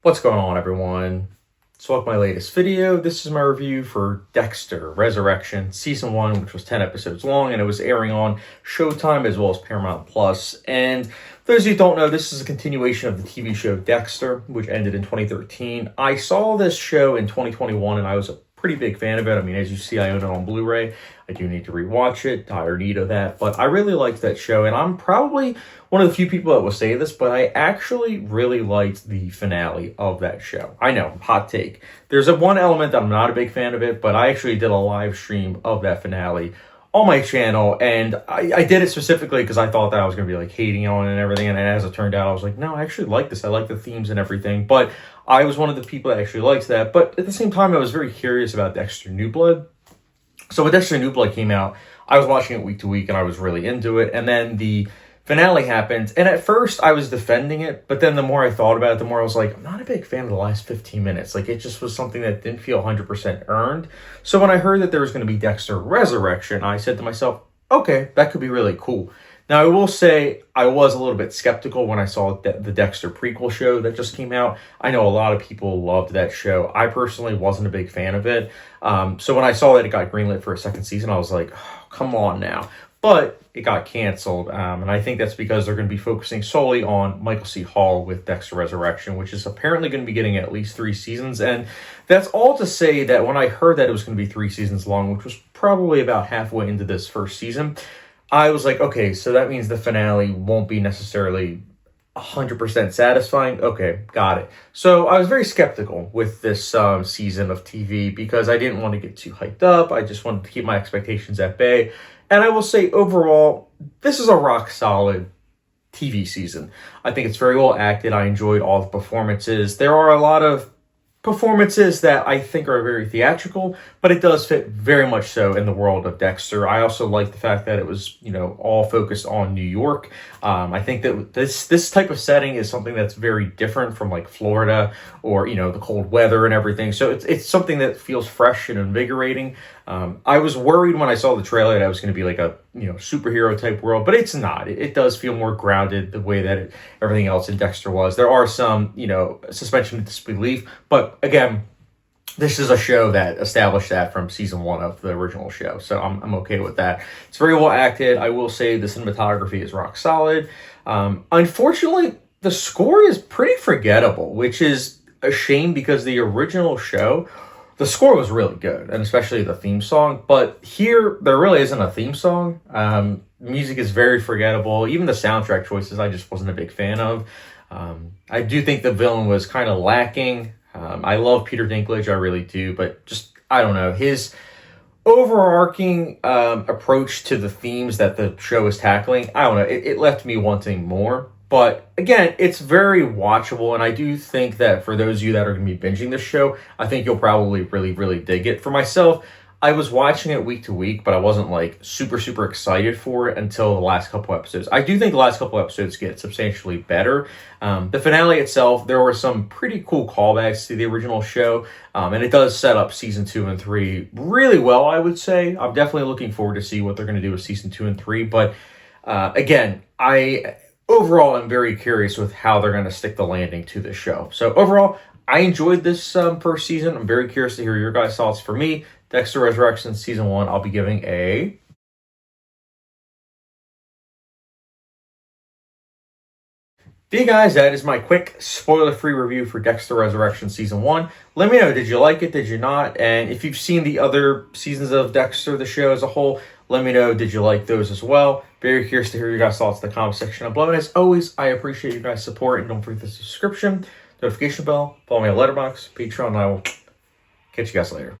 What's going on, everyone? So welcome to my latest video. This is my review for Dexter Resurrection Season 1, which was 10 episodes long, and it was airing on Showtime as well as Paramount Plus. And for those of you who don't know, this is a continuation of the TV show Dexter, which ended in 2013. I saw this show in 2021, and I was a pretty big fan of it. I mean, as you see, I own it on Blu-ray. I do need to rewatch it, dire need of that, but I really liked that show, and I'm probably one of the few people that will say this, but I actually really liked the finale of that show. I know, hot take. There's one element that I'm not a big fan of it, but I actually did a live stream of that finale on my channel, and I did it specifically because I thought that I was going to be like hating on it and everything, and as it turned out, I was like, no, I actually like this. I like the themes and everything, but I was one of the people that actually liked that. But at the same time, I was very curious about Dexter New Blood. So when Dexter New Blood came out, I was watching it week to week, and I was really into it, and then the finale happened, and at first I was defending it, but then the more I thought about it, the more I was like, I'm not a big fan of the last 15 minutes. Like, it just was something that didn't feel 100% earned. So when I heard that there was going to be Dexter Resurrection, I said to myself, okay, that could be really cool. Now, I will say I was a little bit skeptical when I saw the Dexter prequel show that just came out. I know a lot of people loved that show. I personally wasn't a big fan of it. So when I saw that it got greenlit for a second season, I was like, oh, come on now. But it got canceled, and I think that's because they're going to be focusing solely on Michael C. Hall with Dexter Resurrection, which is apparently going to be getting at least 3 seasons. And that's all to say that when I heard that it was going to be 3 seasons long, which was probably about halfway into this first season, I was like, okay, so that means the finale won't be necessarily 100% satisfying. Okay, got it. So I was very skeptical with this season of TV because I didn't want to get too hyped up. I just wanted to keep my expectations at bay. And I will say, overall, this is a rock-solid TV season. I think it's very well acted. I enjoyed all the performances. There are a lot of performances that I think are very theatrical, but it does fit very much so in the world of Dexter. I also like the fact that it was, all focused on New York. I think that this type of setting is something that's very different from like Florida or, the cold weather and everything. So it's something that feels fresh and invigorating. I was worried when I saw the trailer that it was going to be like a, superhero type world, but it's not. It does feel more grounded the way that everything else in Dexter was. There are some, suspension of disbelief, but again, this is a show that established that from season 1 of the original show, so I'm okay with that. It's very well acted. I will say the cinematography is rock solid. Unfortunately, the score is pretty forgettable, which is a shame because the original show, the score was really good, and especially the theme song. But here, there really isn't a theme song. Music is very forgettable. Even the soundtrack choices, I just wasn't a big fan of. I do think the villain was kind of lacking. I love Peter Dinklage, I really do, but just, I don't know, his overarching approach to the themes that the show is tackling, I don't know, it left me wanting more. But again, it's very watchable, and I do think that for those of you that are going to be binging this show, I think you'll probably really, really dig it. For myself, I was watching it week to week, but I wasn't like super, super excited for it until the last couple episodes. I do think the last couple episodes get substantially better. The finale itself, there were some pretty cool callbacks to the original show, and it does set up season 2 and 3 really well, I would say. I'm definitely looking forward to see what they're going to do with season 2 and 3, but again, overall, I'm very curious with how they're going to stick the landing to this show. So overall, I enjoyed this first season. I'm very curious to hear your guys' thoughts. For me, Dexter Resurrection Season 1, I'll be giving a... Hey guys, that is my quick spoiler-free review for Dexter Resurrection Season 1. Let me know, did you like it, did you not? And if you've seen the other seasons of Dexter, the show as a whole, let me know, did you like those as well? Very curious to hear your guys' thoughts in the comment section below. And as always, I appreciate your guys' support. And don't forget the subscription, notification bell, follow me on Letterboxd, Patreon, and I will catch you guys later.